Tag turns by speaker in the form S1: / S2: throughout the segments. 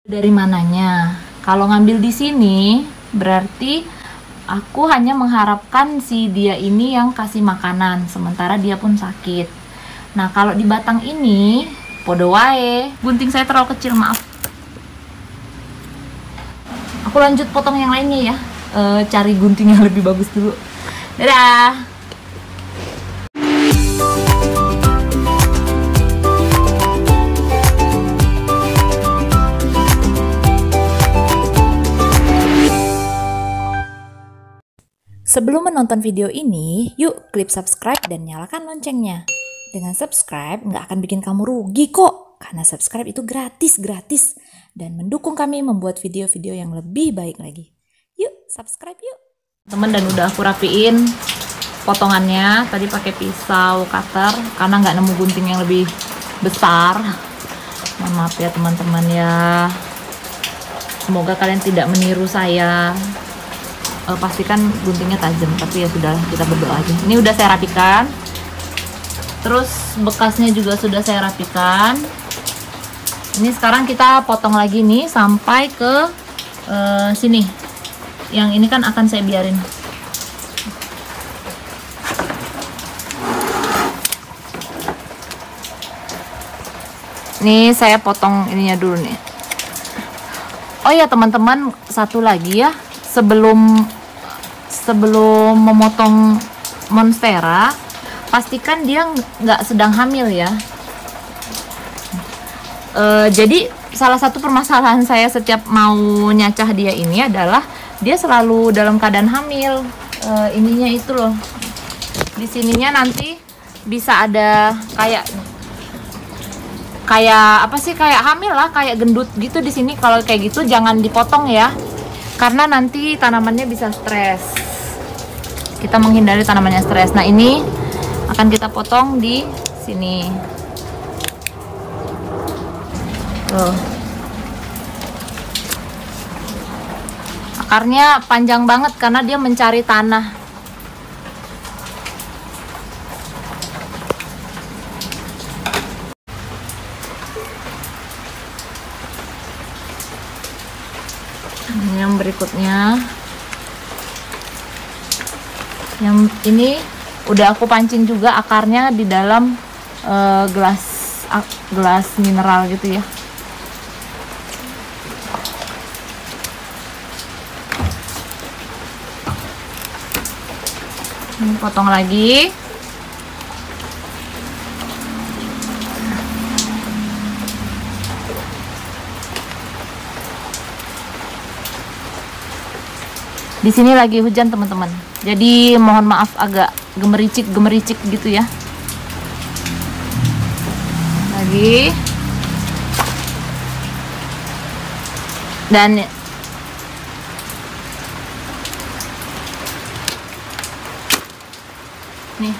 S1: Dari mananya? Kalau ngambil di sini berarti aku hanya mengharapkan si dia ini yang kasih makanan, sementara dia pun sakit. Nah, kalau di batang ini podo wae. Gunting saya terlalu kecil, maaf. Aku lanjut potong yang lainnya ya. Cari gunting yang lebih bagus dulu. Dadah. Sebelum menonton video ini, yuk klik subscribe dan nyalakan loncengnya. Dengan subscribe nggak akan bikin kamu rugi kok, karena subscribe itu gratis dan mendukung kami membuat video-video yang lebih baik lagi. Yuk subscribe yuk. Temen, dan udah aku rapiin potongannya tadi pakai pisau cutter karena nggak nemu gunting yang lebih besar. Mohon maaf ya teman-teman ya. Semoga kalian tidak meniru saya. Pastikan guntingnya tajam, tapi ya sudah, kita berdoa aja. Ini udah saya rapikan, terus bekasnya juga sudah saya rapikan. Ini sekarang kita potong lagi nih sampai ke sini. Yang ini kan akan saya biarin. Nih saya potong ininya dulu nih. Oh ya teman-teman, satu lagi ya, sebelum memotong monstera, pastikan dia nggak sedang hamil ya. Jadi salah satu permasalahan saya setiap mau nyacah dia ini adalah dia selalu dalam keadaan hamil. Ininya itu loh, di sininya nanti bisa ada kayak apa sih, kayak hamil lah, kayak gendut gitu di sini. Kalau kayak gitu jangan dipotong ya, karena nanti tanamannya bisa stres. Kita menghindari tanamannya stres. Nah, ini akan kita potong di sini. Tuh. Akarnya panjang banget karena dia mencari tanah. Ini yang berikutnya. Yang ini udah aku pancing juga akarnya di dalam gelas mineral gitu ya. Ini potong lagi. Di sini lagi hujan teman-teman, jadi mohon maaf agak gemericik gitu ya. Lagi, dan nih,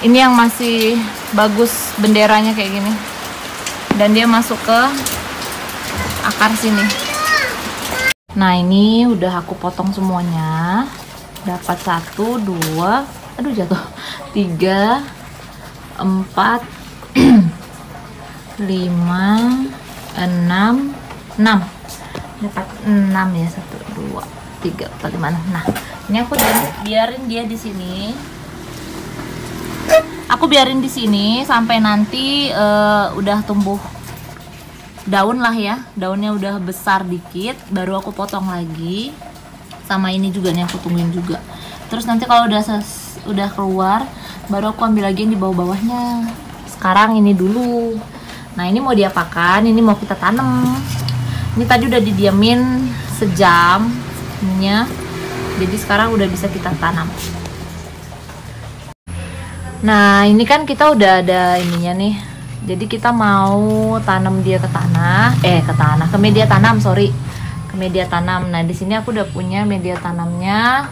S1: ini yang masih bagus benderanya kayak gini, dan dia masuk ke akar sini. Nah, ini udah aku potong semuanya, dapat 1, 2, aduh jatuh, 3, 4, 5, 6, 6, dapat 6 ya, 1, 2, 3, 4, 5. Nah, ini aku biarin dia di sini. Aku biarin di sini sampai nanti udah tumbuh daun lah ya, daunnya udah besar dikit, baru aku potong lagi. Sama ini juga nih aku tungguin juga. Terus nanti kalau udah keluar, baru aku ambil lagi yang di bawah-bawahnya. Sekarang ini dulu. Nah, ini mau diapakan? Ini mau kita tanam. Ini tadi udah didiamin sejam ininya, jadi sekarang udah bisa kita tanam. Nah, ini kan kita udah ada ininya nih. Jadi kita mau tanam dia ke media tanam, ke media tanam. Nah, di sini aku udah punya media tanamnya.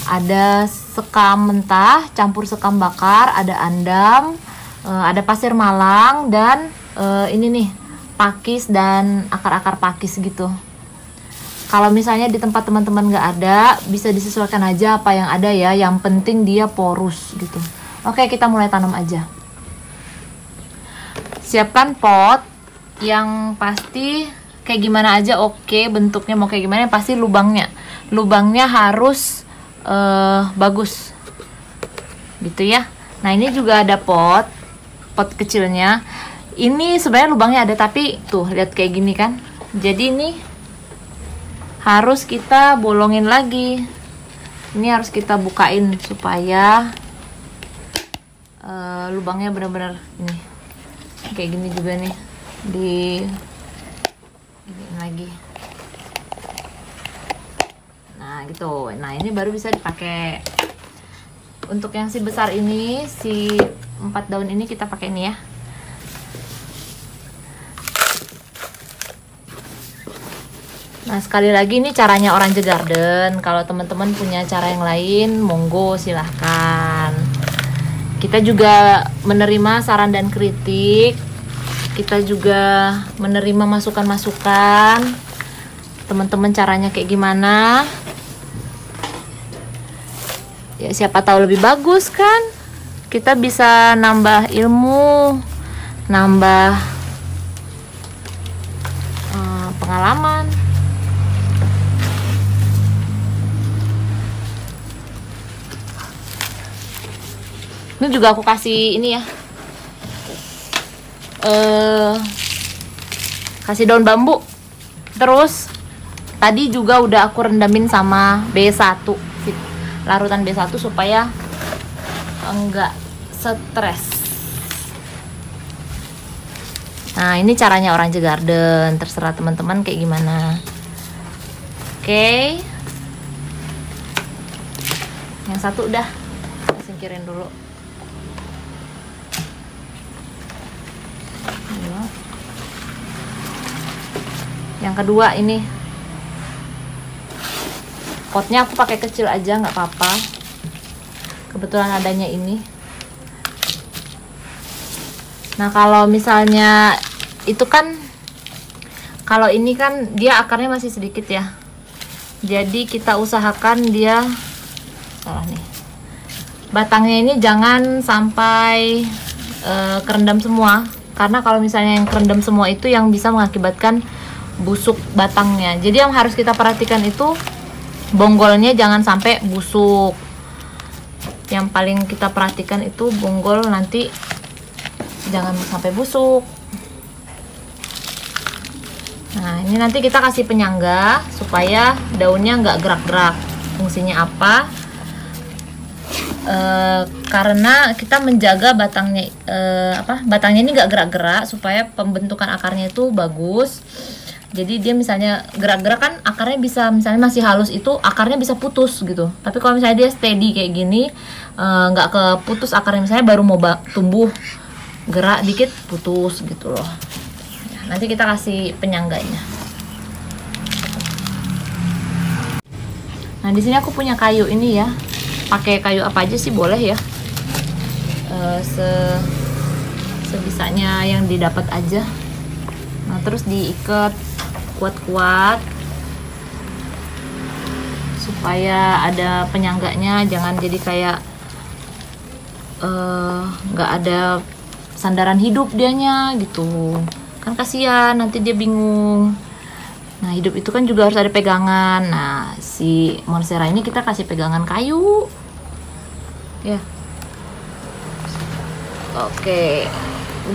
S1: Ada sekam mentah, campur sekam bakar, ada andam, ada pasir malang, dan ini nih, pakis dan akar-akar pakis gitu. Kalau misalnya di tempat teman-teman nggak ada, bisa disesuaikan aja apa yang ada ya. Yang penting dia porus gitu. Oke, kita mulai tanam aja. siapkan pot yang pasti kayak gimana aja oke, bentuknya mau kayak gimana, yang pasti lubangnya harus bagus gitu ya. Nah ini juga ada pot kecilnya. Ini sebenarnya lubangnya ada, tapi tuh lihat kayak gini kan. Jadi ini harus kita bolongin lagi. Ini harus kita bukain supaya lubangnya benar-benar ini kayak gini juga nih, di ini lagi. Nah gitu. Nah ini baru bisa dipakai. Untuk yang si besar ini, si 4 daun ini kita pakai ini ya. Nah sekali lagi ini caranya Orange Garden. Kalau teman-teman punya cara yang lain, monggo silahkan. Kita juga menerima saran dan kritik. Kita juga menerima masukan-masukan. Teman-teman caranya kayak gimana? Ya siapa tahu lebih bagus kan? Kita bisa nambah ilmu, nambah pengalaman. Ini juga aku kasih ini ya, kasih daun bambu. Terus tadi juga udah aku rendamin sama B1, larutan B1 supaya enggak stres. Nah ini caranya Orange Garden, terserah teman-teman kayak gimana. Oke, yang satu udah singkirin dulu. Yang kedua ini potnya aku pakai kecil aja, nggak apa-apa, kebetulan adanya ini. Nah kalau misalnya itu kan, kalau ini kan dia akarnya masih sedikit ya, jadi kita usahakan dia salah nih, batangnya ini jangan sampai kerendam semua, karena kalau misalnya yang kerendam semua itu yang bisa mengakibatkan busuk batangnya. Jadi yang harus kita perhatikan itu bonggolnya jangan sampai busuk. Yang paling kita perhatikan itu bonggol nanti jangan sampai busuk. Nah ini nanti kita kasih penyangga supaya daunnya nggak gerak-gerak. Fungsinya apa? Karena kita menjaga batangnya, batangnya ini nggak gerak-gerak supaya pembentukan akarnya itu bagus. Jadi dia misalnya gerak-gerak kan akarnya bisa, misalnya masih halus itu akarnya bisa putus gitu. Tapi kalau misalnya dia steady kayak gini, nggak keputus akarnya, misalnya baru mau tumbuh, gerak dikit putus gitu loh. Nah, nanti kita kasih penyangganya. Nah di sini aku punya kayu ini ya. Pakai kayu apa aja sih boleh ya. Sebisanya yang didapat aja. Nah terus diikat kuat-kuat supaya ada penyangganya, jangan jadi kayak nggak ada sandaran hidup dianya gitu kan, kasihan nanti dia bingung. Nah hidup itu kan juga harus ada pegangan. Nah si monstera ini kita kasih pegangan kayu ya. Oke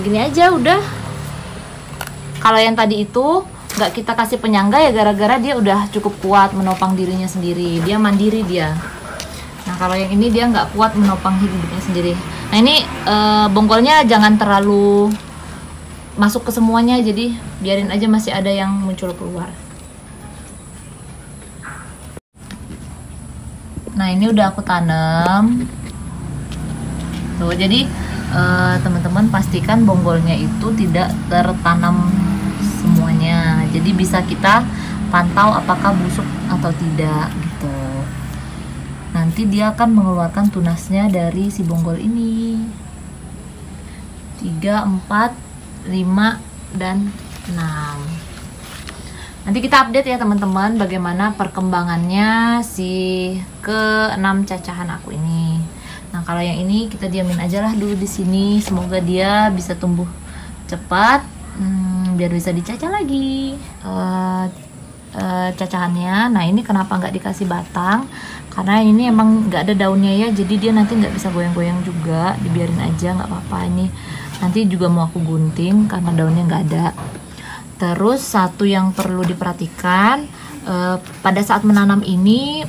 S1: begini aja udah. Kalau yang tadi itu nggak kita kasih penyangga ya, gara-gara dia udah cukup kuat menopang dirinya sendiri, dia mandiri dia. Nah kalau yang ini dia nggak kuat menopang hidupnya sendiri. Nah ini bonggolnya jangan terlalu masuk ke semuanya, jadi biarin aja masih ada yang muncul keluar. Nah ini udah aku tanam tuh, jadi teman-teman pastikan bonggolnya itu tidak tertanam semuanya, jadi bisa kita pantau apakah busuk atau tidak gitu. Nanti dia akan mengeluarkan tunasnya dari si bonggol ini. 3, 4, 5, dan 6. Nanti kita update ya teman-teman bagaimana perkembangannya si ke-6 cacahan aku ini. Nah kalau yang ini kita diamin aja lah dulu di sini, semoga dia bisa tumbuh cepat, biar bisa dicacah lagi cacahannya. Nah ini kenapa nggak dikasih batang, karena ini emang nggak ada daunnya ya, jadi dia nanti nggak bisa goyang-goyang juga. Dibiarin aja nggak apa-apa. Ini nanti juga mau aku gunting karena daunnya nggak ada. Terus satu yang perlu diperhatikan, pada saat menanam ini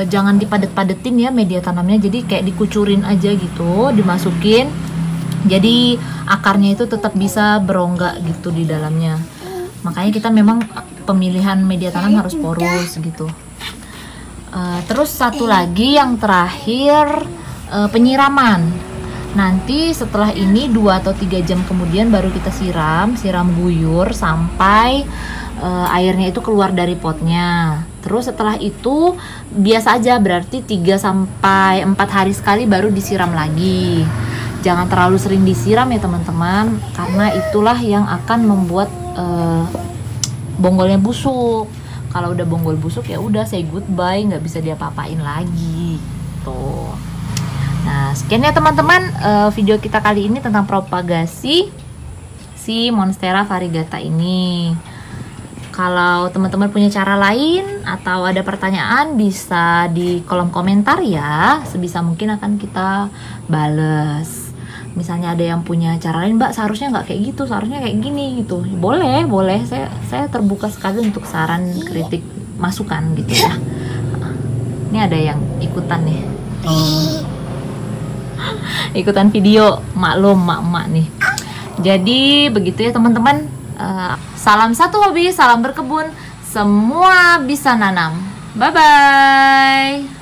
S1: jangan dipadet-padetin ya media tanamnya, jadi kayak dikucurin aja gitu, dimasukin, jadi akarnya itu tetap bisa berongga gitu di dalamnya. Makanya kita memang pemilihan media tanam harus porous gitu. Terus satu lagi yang terakhir, penyiraman. Nanti setelah ini 2 atau 3 jam kemudian baru kita siram guyur sampai airnya itu keluar dari potnya. Terus setelah itu biasa aja, berarti 3 sampai 4 hari sekali baru disiram lagi. Jangan terlalu sering disiram ya teman-teman, karena itulah yang akan membuat bonggolnya busuk. Kalau udah bonggol busuk ya udah say goodbye, nggak bisa diapa-apain lagi tuh. Nah sekian ya teman-teman, video kita kali ini tentang propagasi si Monstera variegata ini. Kalau teman-teman punya cara lain atau ada pertanyaan, bisa di kolom komentar ya, sebisa mungkin akan kita bales. Misalnya ada yang punya cara lain, Mbak seharusnya nggak kayak gitu, seharusnya kayak gini gitu, boleh, saya terbuka sekali untuk saran, kritik, masukan gitu ya. Ini ada yang ikutan nih, ikutan video, maklum mak-mak nih. Jadi begitu ya teman-teman. Salam satu hobi, salam berkebun, semua bisa nanam. Bye bye.